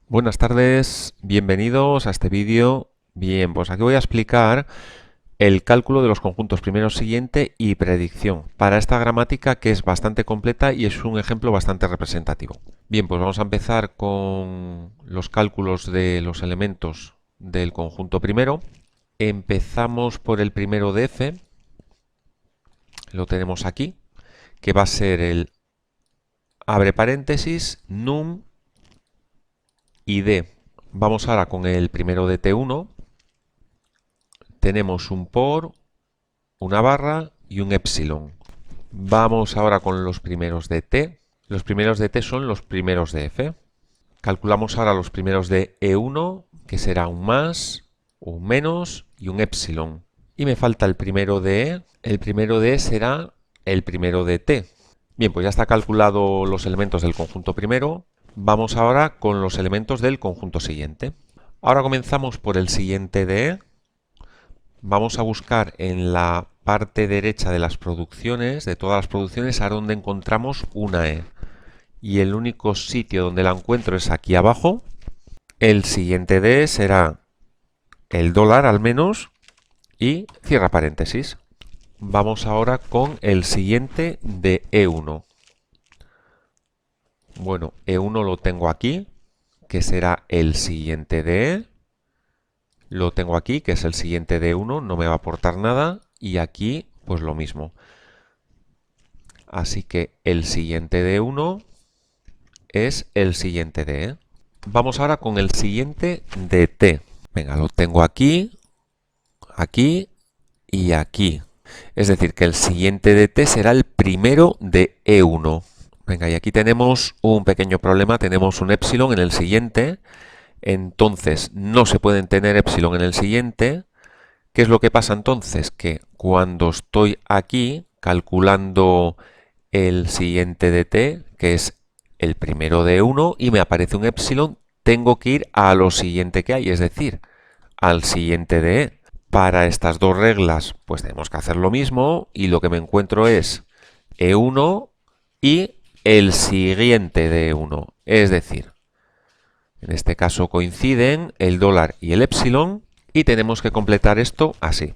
Buenas tardes, bienvenidos a este vídeo. Bien, pues aquí voy a explicar el cálculo de los conjuntos primero siguiente y predicción para esta gramática que es bastante completa y es un ejemplo bastante representativo. Bien, pues vamos a empezar con los cálculos de los elementos del conjunto primero. Empezamos por el primero de f, lo tenemos aquí, que va a ser el abre paréntesis num y d. Vamos ahora con el primero de t1. Tenemos un por, una barra y un epsilon. Vamos ahora con los primeros de t. Los primeros de t son los primeros de f. Calculamos ahora los primeros de e1, que será un más, un menos y un epsilon. Y me falta el primero de e. El primero de e será el primero de t. Bien, pues ya está calculado los elementos del conjunto primero. Vamos ahora con los elementos del conjunto siguiente. Ahora comenzamos por el siguiente de e. Vamos a buscar en la parte derecha de las producciones, de todas las producciones, a donde encontramos una E. Y el único sitio donde la encuentro es aquí abajo. El siguiente de E será el dólar al menos y cierra paréntesis. Vamos ahora con el siguiente de E1. Bueno, E1 lo tengo aquí, que será el siguiente de E. Lo tengo aquí, que es el siguiente de E1, no me va a aportar nada. Y aquí, pues lo mismo. Así que el siguiente de 1 es el siguiente de E. Vamos ahora con el siguiente de T. Venga, lo tengo aquí, aquí y aquí. Es decir, que el siguiente de T será el primero de E1. Venga, y aquí tenemos un pequeño problema. Tenemos un epsilon en el siguiente. Entonces, no se pueden tener epsilon en el siguiente. ¿Qué es lo que pasa entonces? Que cuando estoy aquí calculando el siguiente de t, que es el primero de 1, y me aparece un epsilon, tengo que ir a lo siguiente que hay, es decir, al siguiente de e. Para estas dos reglas, pues tenemos que hacer lo mismo, y lo que me encuentro es e1 y el siguiente de e1. Es decir, en este caso coinciden el dólar y el epsilon, y tenemos que completar esto así.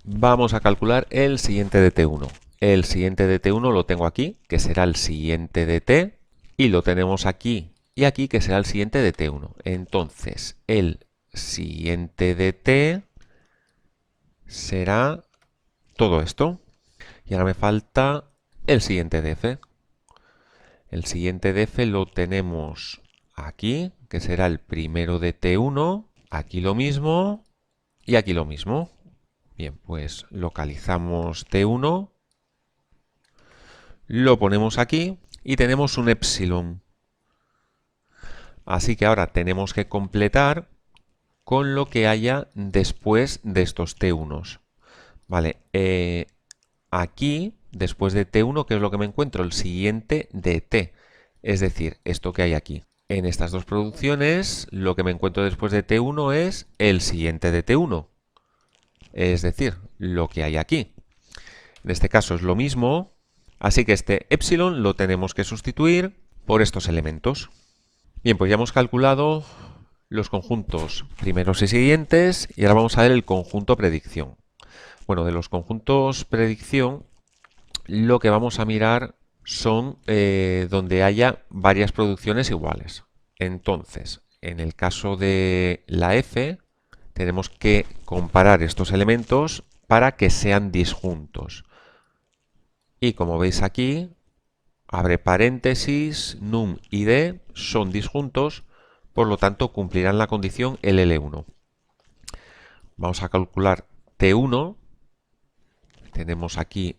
Vamos a calcular el siguiente de t1. El siguiente de t1 lo tengo aquí, que será el siguiente de t, y lo tenemos aquí y aquí, que será el siguiente de t1. Entonces, el siguiente de t será todo esto. Y ahora me falta el siguiente de f. El siguiente de f lo tenemos aquí, que será el primero de t1, aquí lo mismo y aquí lo mismo. Bien, pues localizamos t1, lo ponemos aquí y tenemos un epsilon. Así que ahora tenemos que completar con lo que haya después de estos t1s. Vale, aquí, después de t1, ¿qué es lo que me encuentro? El siguiente de t, es decir, esto que hay aquí. En estas dos producciones, lo que me encuentro después de t1 es el siguiente de t1, es decir, lo que hay aquí. En este caso es lo mismo, así que este epsilon lo tenemos que sustituir por estos elementos. Bien, pues ya hemos calculado los conjuntos primeros y siguientes y ahora vamos a ver el conjunto predicción. Bueno, de los conjuntos predicción lo que vamos a mirar son donde haya varias producciones iguales. Entonces, en el caso de la f, tenemos que comparar estos elementos para que sean disjuntos. Y como veis aquí, abre paréntesis, num y d son disjuntos, por lo tanto cumplirán la condición LL1. Vamos a calcular T1. Tenemos aquí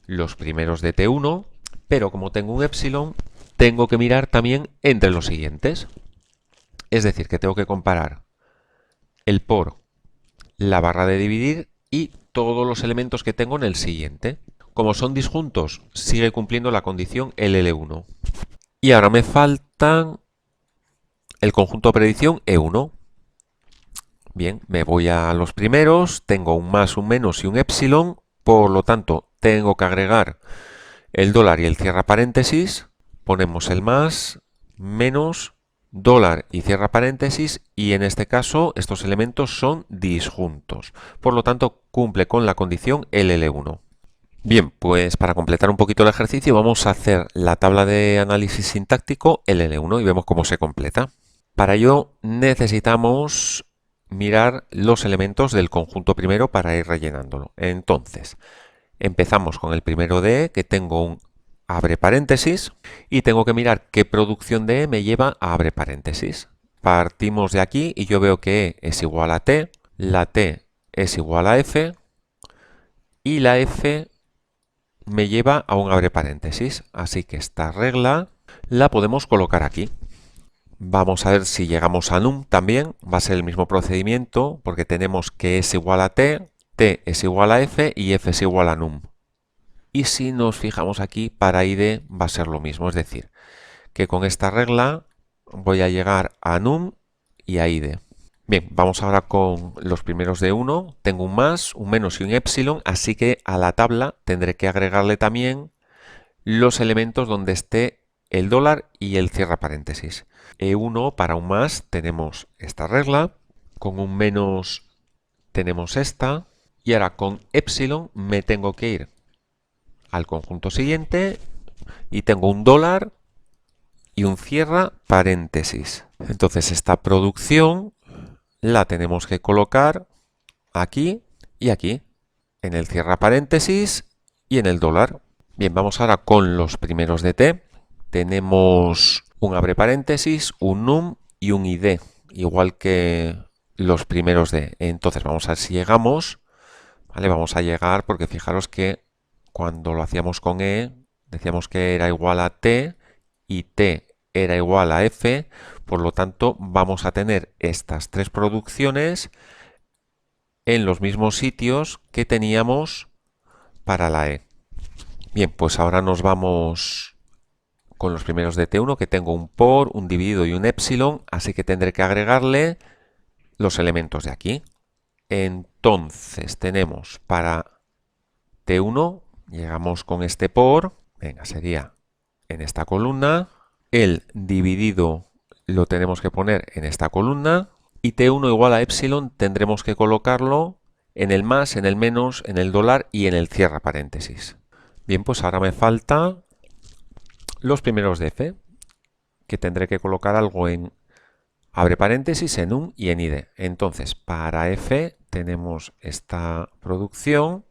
los primeros de T1, pero como tengo un epsilon, tengo que mirar también entre los siguientes. Es decir, que tengo que comparar el por, la barra de dividir y todos los elementos que tengo en el siguiente. Como son disjuntos, sigue cumpliendo la condición LL1. Y ahora me faltan el conjunto de predicción E1. Bien, me voy a los primeros, tengo un más, un menos y un epsilon, por lo tanto tengo que agregar el dólar y el cierra paréntesis, ponemos el más menos dólar y cierra paréntesis, y en este caso estos elementos son disjuntos. Por lo tanto, cumple con la condición LL1. Bien, pues para completar un poquito el ejercicio vamos a hacer la tabla de análisis sintáctico LL1 y vemos cómo se completa. Para ello necesitamos mirar los elementos del conjunto primero para ir rellenándolo. Entonces, empezamos con el primero de E, que tengo un abre paréntesis, y tengo que mirar qué producción de E me lleva a abre paréntesis. Partimos de aquí y yo veo que E es igual a T, la T es igual a F, y la F me lleva a un abre paréntesis. Así que esta regla la podemos colocar aquí. Vamos a ver si llegamos a num también. Va a ser el mismo procedimiento porque tenemos que es igual a t, t es igual a f y f es igual a num. Y si nos fijamos aquí, para id va a ser lo mismo. Es decir, que con esta regla voy a llegar a num y a id. Bien, vamos ahora con los primeros de 1. Tengo un más, un menos y un epsilon, así que a la tabla tendré que agregarle también los elementos donde esté el dólar y el cierra paréntesis. E1 para un más tenemos esta regla, con un menos tenemos esta, y ahora con epsilon me tengo que ir al conjunto siguiente y tengo un dólar y un cierra paréntesis. Entonces esta producción la tenemos que colocar aquí y aquí, en el cierra paréntesis y en el dólar. Bien, vamos ahora con los primeros de t. Tenemos un abre paréntesis, un num y un id, igual que los primeros de. Entonces vamos a ver si llegamos. ¿Vale? Vamos a llegar porque fijaros que cuando lo hacíamos con e, decíamos que era igual a t y t era igual a f, por lo tanto vamos a tener estas tres producciones en los mismos sitios que teníamos para la e. Bien, pues ahora nos vamos con los primeros de T1, que tengo un por, un dividido y un epsilon, así que tendré que agregarle los elementos de aquí. Entonces tenemos para T1, llegamos con este por, venga, sería en esta columna, el dividido lo tenemos que poner en esta columna, y T1 igual a epsilon tendremos que colocarlo en el más, en el menos, en el dólar y en el cierra paréntesis. Bien, pues ahora me falta los primeros de f, que tendré que colocar algo en abre paréntesis, en num y en id. Entonces, para f tenemos esta producción,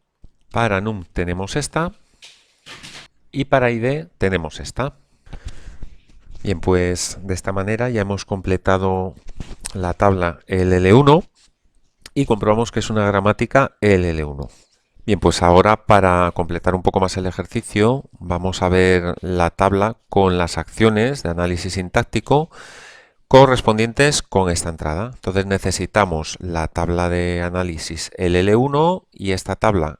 para num tenemos esta, y para id tenemos esta. Bien, pues de esta manera ya hemos completado la tabla LL1 y comprobamos que es una gramática LL1. Bien, pues ahora para completar un poco más el ejercicio vamos a ver la tabla con las acciones de análisis sintáctico correspondientes con esta entrada. Entonces necesitamos la tabla de análisis LL1 y esta tabla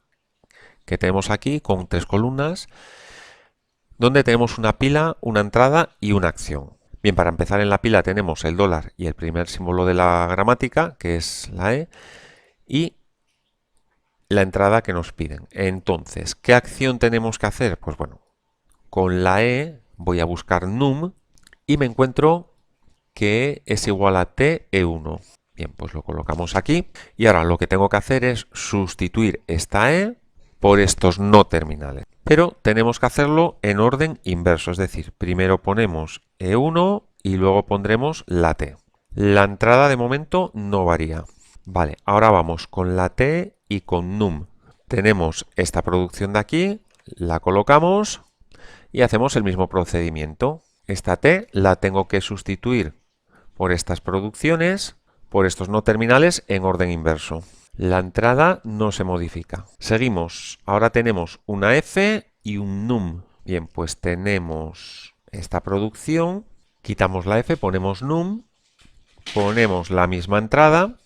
que tenemos aquí con tres columnas donde tenemos una pila, una entrada y una acción. Bien, para empezar en la pila tenemos el dólar y el primer símbolo de la gramática, que es la E, y la entrada que nos piden. Entonces, ¿qué acción tenemos que hacer? Pues bueno, con la E voy a buscar num y me encuentro que E es igual a t e1. Bien, pues lo colocamos aquí y ahora lo que tengo que hacer es sustituir esta E por estos no terminales. Pero tenemos que hacerlo en orden inverso, es decir, primero ponemos E1 y luego pondremos la T. La entrada de momento no varía. Vale, ahora vamos con la T y con num. Tenemos esta producción de aquí, la colocamos y hacemos el mismo procedimiento. Esta T la tengo que sustituir por estas producciones, por estos no terminales en orden inverso. La entrada no se modifica. Seguimos. Ahora tenemos una F y un num. Bien, pues tenemos esta producción. Quitamos la F, ponemos num, ponemos la misma entrada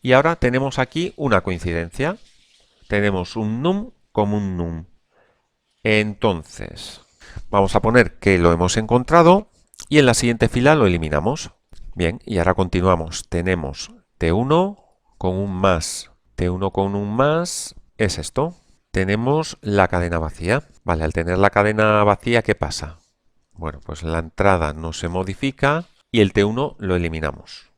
y ahora tenemos aquí una coincidencia. Tenemos un num como un num. Entonces, vamos a poner que lo hemos encontrado y en la siguiente fila lo eliminamos. Bien, y ahora continuamos. Tenemos T1 con un más. T1 con un más es esto. Tenemos la cadena vacía. Vale, al tener la cadena vacía, ¿qué pasa? Bueno, pues la entrada no se modifica y el T1 lo eliminamos.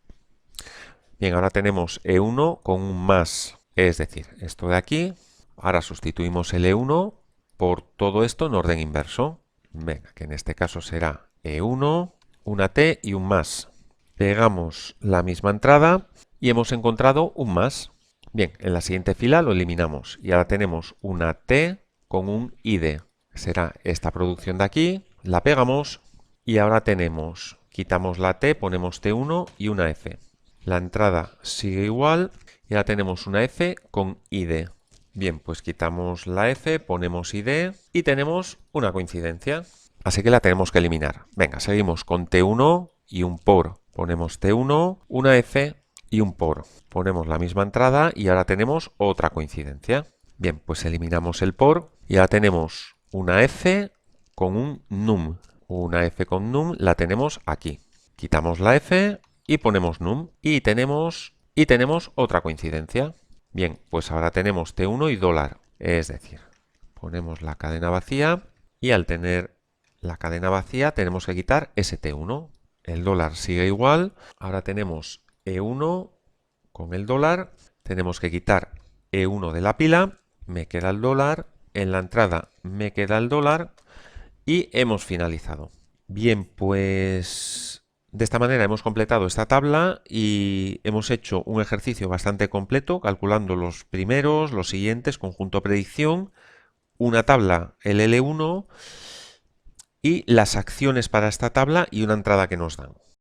Bien, ahora tenemos E1 con un más, es decir, esto de aquí. Ahora sustituimos el E1 por todo esto en orden inverso. Venga, que en este caso será E1, una T y un más. Pegamos la misma entrada y hemos encontrado un más. Bien, en la siguiente fila lo eliminamos y ahora tenemos una T con un ID. Será esta producción de aquí, la pegamos y ahora tenemos, quitamos la T, ponemos T1 y una F. La entrada sigue igual y ahora tenemos una F con ID. Bien, pues quitamos la F, ponemos ID y tenemos una coincidencia. Así que la tenemos que eliminar. Venga, seguimos con T1 y un por. Ponemos T1, una F y un por. Ponemos la misma entrada y ahora tenemos otra coincidencia. Bien, pues eliminamos el por y ahora tenemos una F con un num. Una F con num la tenemos aquí. Quitamos la F y ponemos num y tenemos otra coincidencia. Bien, pues ahora tenemos T1 y dólar. Es decir, ponemos la cadena vacía y al tener la cadena vacía tenemos que quitar ese T1. El dólar sigue igual. Ahora tenemos E1 con el dólar. Tenemos que quitar E1 de la pila. Me queda el dólar. En la entrada me queda el dólar. Y hemos finalizado. Bien, pues de esta manera hemos completado esta tabla y hemos hecho un ejercicio bastante completo calculando los primeros, los siguientes, conjunto predicción, una tabla, el L1 y las acciones para esta tabla y una entrada que nos dan.